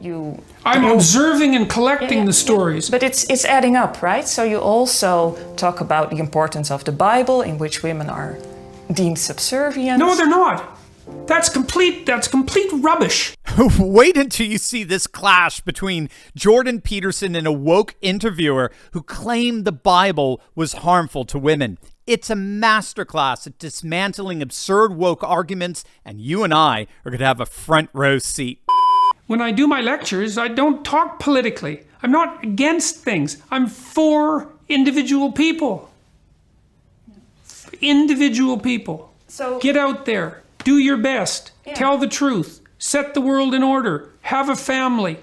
I'm observing and collecting the stories. But it's adding up, right? So you also talk about the importance of the Bible, in which women are deemed subservient. No, they're not. That's complete rubbish. Wait until you see this clash between Jordan Peterson and a woke interviewer who claimed the Bible was harmful to women. It's a masterclass at dismantling absurd woke arguments, and you and I are going to have a front row seat. When I do my lectures, I don't talk politically. I'm not against things. I'm for individual people. Individual people. So get out there. Do your best. Yeah. Tell the truth. Set the world in order. Have a family.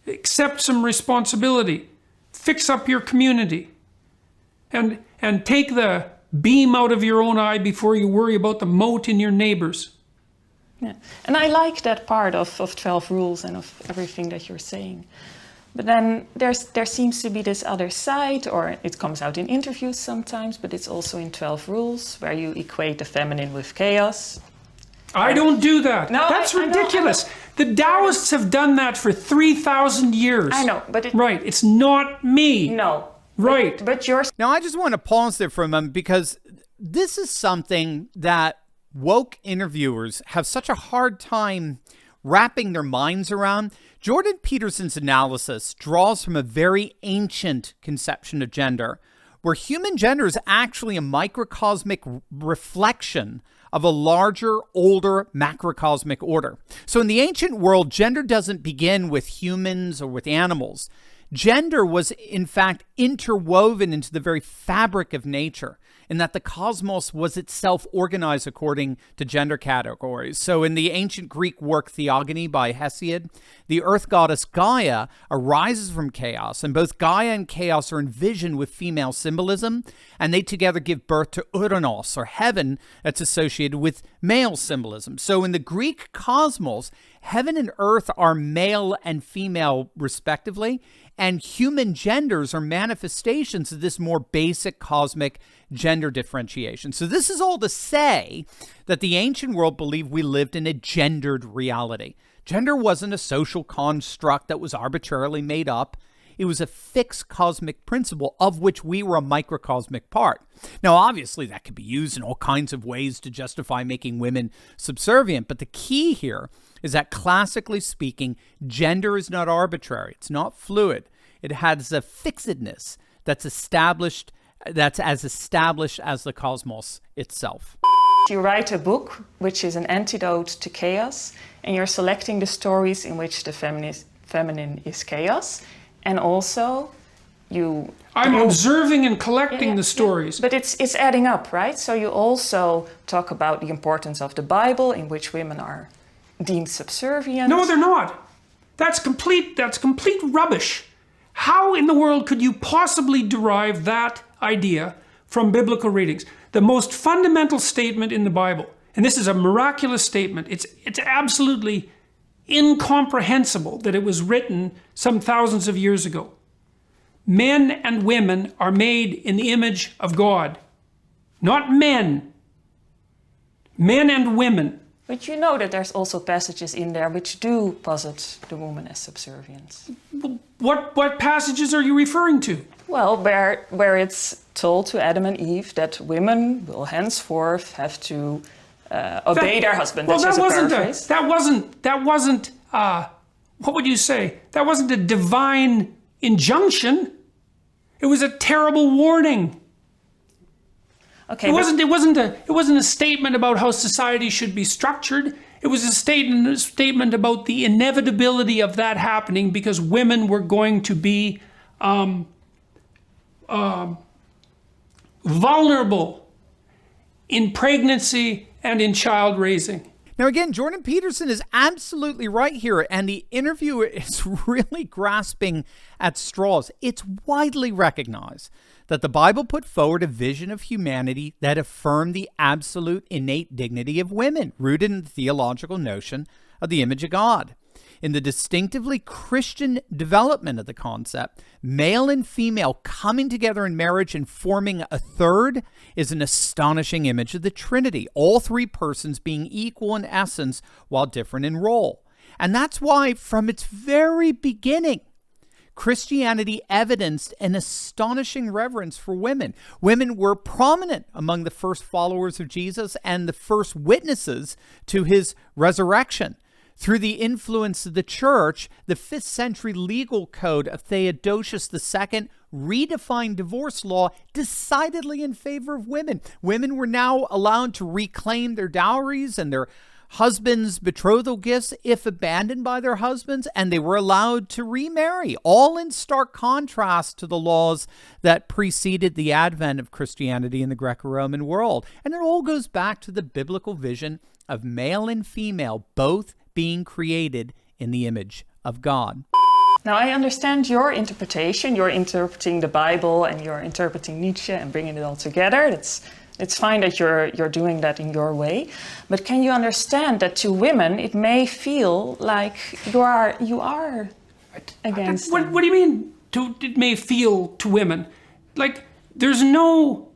Accept some responsibility. Fix up your community. And take the beam out of your own eye before you worry about the mote in your neighbors. Yeah. And I like that part of 12 rules and of everything that you're saying. But then there seems to be this other side, or it comes out in interviews sometimes, but it's also in 12 rules, where you equate the feminine with chaos. I don't do that. No, that's ridiculous. I know. The Taoists have done that for 3,000 years. I know, but right, it's not me. No. Right. But yours. Now, I just want to pause there for a moment, because this is something that woke interviewers have such a hard time wrapping their minds around. Jordan Peterson's analysis draws from a very ancient conception of gender, where human gender is actually a microcosmic reflection of a larger, older macrocosmic order. So in the ancient world, gender doesn't begin with humans or with animals. Gender was, in fact, interwoven into the very fabric of nature, in that the cosmos was itself organized according to gender categories. So in the ancient Greek work Theogony by Hesiod, the earth goddess Gaia arises from chaos, and both Gaia and chaos are envisioned with female symbolism, and they together give birth to Uranos, or heaven, that's associated with male symbolism. So in the Greek cosmos, heaven and earth are male and female respectively, and human genders are manifestations of this more basic cosmic gender differentiation. So this is all to say that the ancient world believed we lived in a gendered reality. Gender wasn't a social construct that was arbitrarily made up. It was a fixed cosmic principle of which we were a microcosmic part. Now, obviously, that could be used in all kinds of ways to justify making women subservient. But the key here is that, classically speaking, gender is not arbitrary. It's not fluid. It has a fixedness that's established, that's as established as the cosmos itself. You write a book which is an antidote to chaos, and you're selecting the stories in which the feminine is chaos. And also, I'm observing and collecting the stories. But it's adding up, right? So you also talk about the importance of the Bible, in which women are deemed subservient. No, they're not. That's complete rubbish. How in the world could you possibly derive that idea from biblical readings? The most fundamental statement in the Bible, and this is a miraculous statement, it's absolutely incomprehensible that it was written some thousands of years ago. Men and women are made in the image of God. Not men. Men and women. But you know that there's also passages in there which do posit the woman as subservient. What passages are you referring to? Well, where it's told to Adam and Eve that women will henceforth have to obey their husband. Well, That's that wasn't what would you say? That wasn't a divine injunction. It was a terrible warning. Okay, it wasn't a statement about how society should be structured. It was a statement about the inevitability of that happening, because women were going to be vulnerable in pregnancy and in child raising. Now, again, Jordan Peterson is absolutely right here, and the interviewer is really grasping at straws. It's widely recognized that the Bible put forward a vision of humanity that affirmed the absolute innate dignity of women, rooted in the theological notion of the image of God. In the distinctively Christian development of the concept, male and female coming together in marriage and forming a third is an astonishing image of the Trinity, all three persons being equal in essence while different in role. And that's why, from its very beginning, Christianity evidenced an astonishing reverence for women. Women were prominent among the first followers of Jesus and the first witnesses to his resurrection. Through the influence of the church, the 5th century legal code of Theodosius II redefined divorce law decidedly in favor of women. Women were now allowed to reclaim their dowries and their husbands' betrothal gifts if abandoned by their husbands, and they were allowed to remarry, all in stark contrast to the laws that preceded the advent of Christianity in the Greco-Roman world. And it all goes back to the biblical vision of male and female both being created in the image of God. Now, I understand your interpretation. You're interpreting the Bible and you're interpreting Nietzsche and bringing it all together. It's fine that you're doing that in your way. But can you understand that to women, it may feel like you are against them? What do you mean, it may feel to women? Like, there's no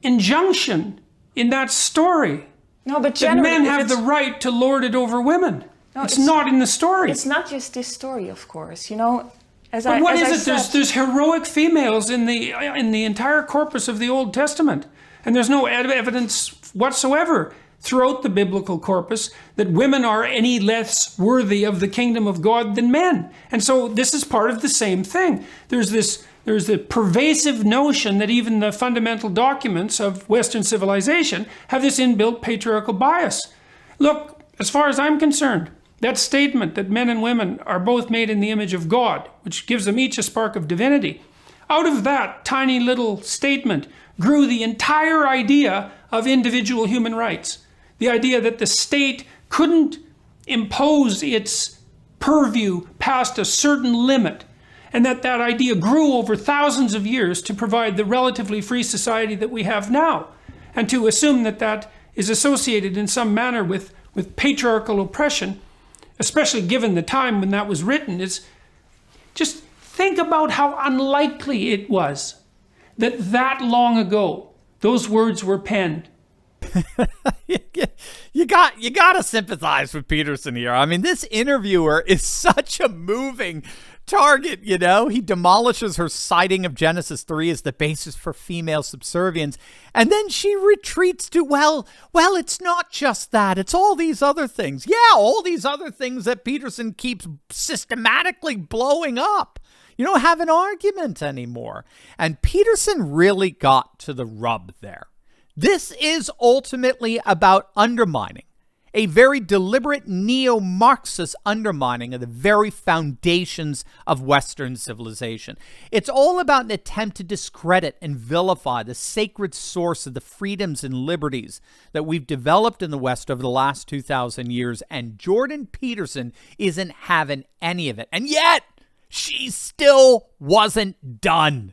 injunction in that story. No, but that generally, men have the right to lord it over women. No, it's not in the story. It's not just this story, of course. You know, There's heroic females in the entire corpus of the Old Testament, and there's no evidence whatsoever throughout the biblical corpus that women are any less worthy of the kingdom of God than men. And so this is part of the same thing. There's the pervasive notion that even the fundamental documents of Western civilization have this inbuilt patriarchal bias. Look, as far as I'm concerned, that statement that men and women are both made in the image of God, which gives them each a spark of divinity, out of that tiny little statement grew the entire idea of individual human rights. The idea that the state couldn't impose its purview past a certain limit, and that idea grew over thousands of years to provide the relatively free society that we have now. And to assume that is associated in some manner with patriarchal oppression, especially given the time when that was written, is just think about how unlikely it was that long ago those words were penned. You got to sympathize with Peterson here. I mean, this interviewer is such a moving target, you know. He demolishes her citing of Genesis 3 as the basis for female subservience, and then she retreats to, well, it's not just that, it's all these other things. Yeah, all these other things that Peterson keeps systematically blowing up. You don't have an argument anymore. And Peterson really got to the rub there. This is ultimately about undermining, a very deliberate neo-Marxist undermining of the very foundations of Western civilization. It's all about an attempt to discredit and vilify the sacred source of the freedoms and liberties that we've developed in the West over the last 2,000 years, and Jordan Peterson isn't having any of it. And yet, she still wasn't done.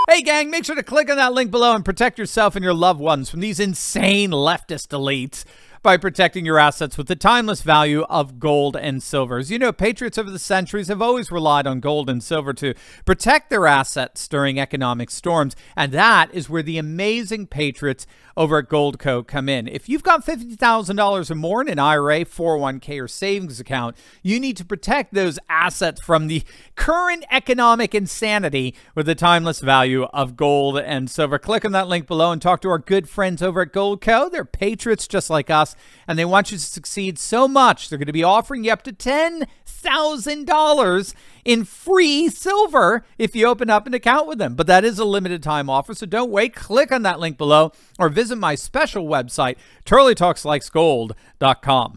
Hey gang, make sure to click on that link below and protect yourself and your loved ones from these insane leftist elites by protecting your assets with the timeless value of gold and silver. As you know, patriots over the centuries have always relied on gold and silver to protect their assets during economic storms, and that is where the amazing patriots over at Goldco come in. If you've got $50,000 or more in an IRA, 401k, or savings account, you need to protect those assets from the current economic insanity with the timeless value of gold and silver. Click on that link below and talk to our good friends over at Goldco. They're patriots just like us, and they want you to succeed so much, they're going to be offering you up to $10,000 in free silver if you open up an account with them. But that is a limited time offer, so don't wait. Click on that link below or visit my special website, turleytalkslikesgold.com.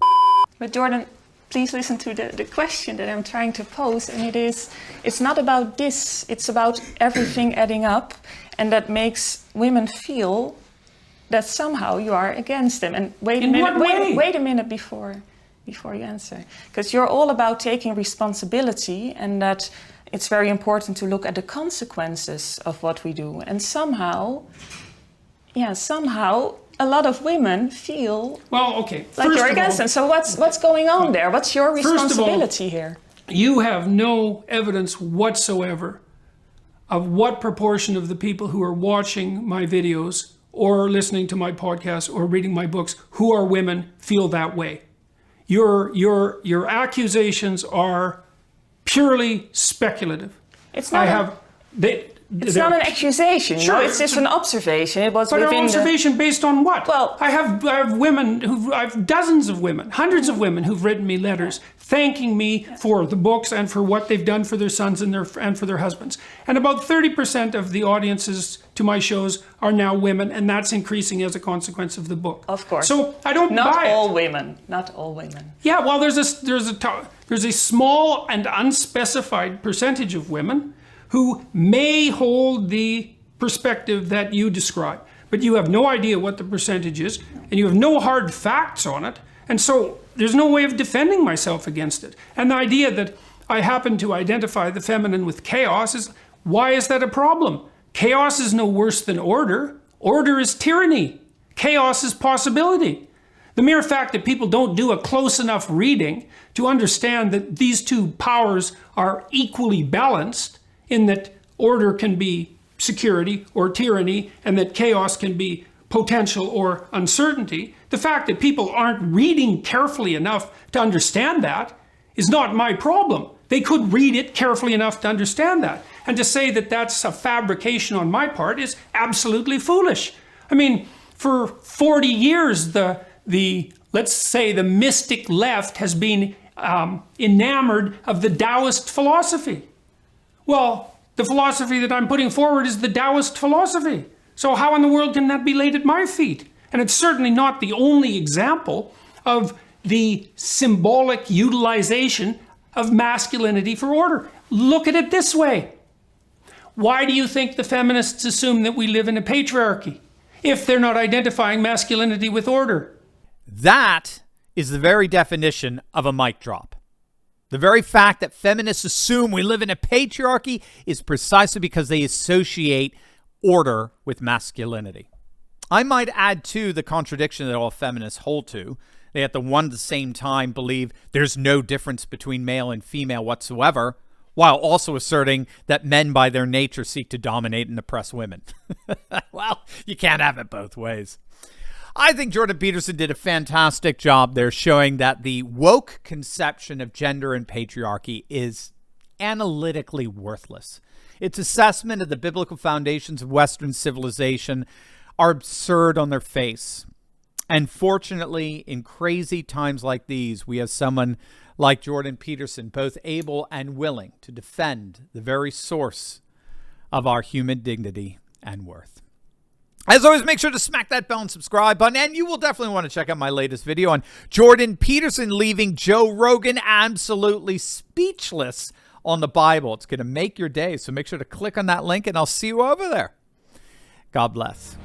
But Jordan, please listen to the question that I'm trying to pose, and it's not about this, it's about everything adding up, and that makes women feel that somehow you are against them. And wait a minute before you answer, because you're all about taking responsibility, and that it's very important to look at the consequences of what we do. And somehow a lot of women feel like you're against them. So what's going on there? What's your responsibility here? You have no evidence whatsoever of what proportion of the people who are watching my videos or listening to my podcast or reading my books who are women feel that way. your accusations are purely speculative. It's not. It's not an accusation. Sure, No, it's just an observation. It was but within an observation based on what? Well, I have women I have dozens of women, hundreds of women who've written me letters thanking me for the books and for what they've done for their sons and for their husbands. And about 30% of the audiences to my shows are now women, and that's increasing as a consequence of the book. Of course. So I don't Not buy all it. women. Not all women. Yeah, well, there's a small and unspecified percentage of women who may hold the perspective that you describe, but you have no idea what the percentage is, and you have no hard facts on it, and so there's no way of defending myself against it. And the idea that I happen to identify the feminine with chaos is, why is that a problem? Chaos is no worse than order. Order is tyranny. Chaos is possibility. The mere fact that people don't do a close enough reading to understand that these two powers are equally balanced, in that order can be security or tyranny, and that chaos can be potential or uncertainty. The fact that people aren't reading carefully enough to understand that is not my problem. They could read it carefully enough to understand that. And to say that that's a fabrication on my part is absolutely foolish. I mean, for 40 years, let's say the mystic left has been enamored of the Taoist philosophy. Well, the philosophy that I'm putting forward is the Taoist philosophy. So how in the world can that be laid at my feet? And it's certainly not the only example of the symbolic utilization of masculinity for order. Look at it this way. Why do you think the feminists assume that we live in a patriarchy if they're not identifying masculinity with order? That is the very definition of a mic drop. The very fact that feminists assume we live in a patriarchy is precisely because they associate order with masculinity. I might add to the contradiction that all feminists hold to. They at the same time believe there's no difference between male and female whatsoever, while also asserting that men by their nature seek to dominate and oppress women. Well, you can't have it both ways. I think Jordan Peterson did a fantastic job there showing that the woke conception of gender and patriarchy is analytically worthless. Its assessment of the biblical foundations of Western civilization are absurd on their face. And fortunately, in crazy times like these, we have someone like Jordan Peterson, both able and willing to defend the very source of our human dignity and worth. As always, make sure to smack that bell and subscribe button, and you will definitely want to check out my latest video on Jordan Peterson leaving Joe Rogan absolutely speechless on the Bible. It's going to make your day, so make sure to click on that link, and I'll see you over there. God bless.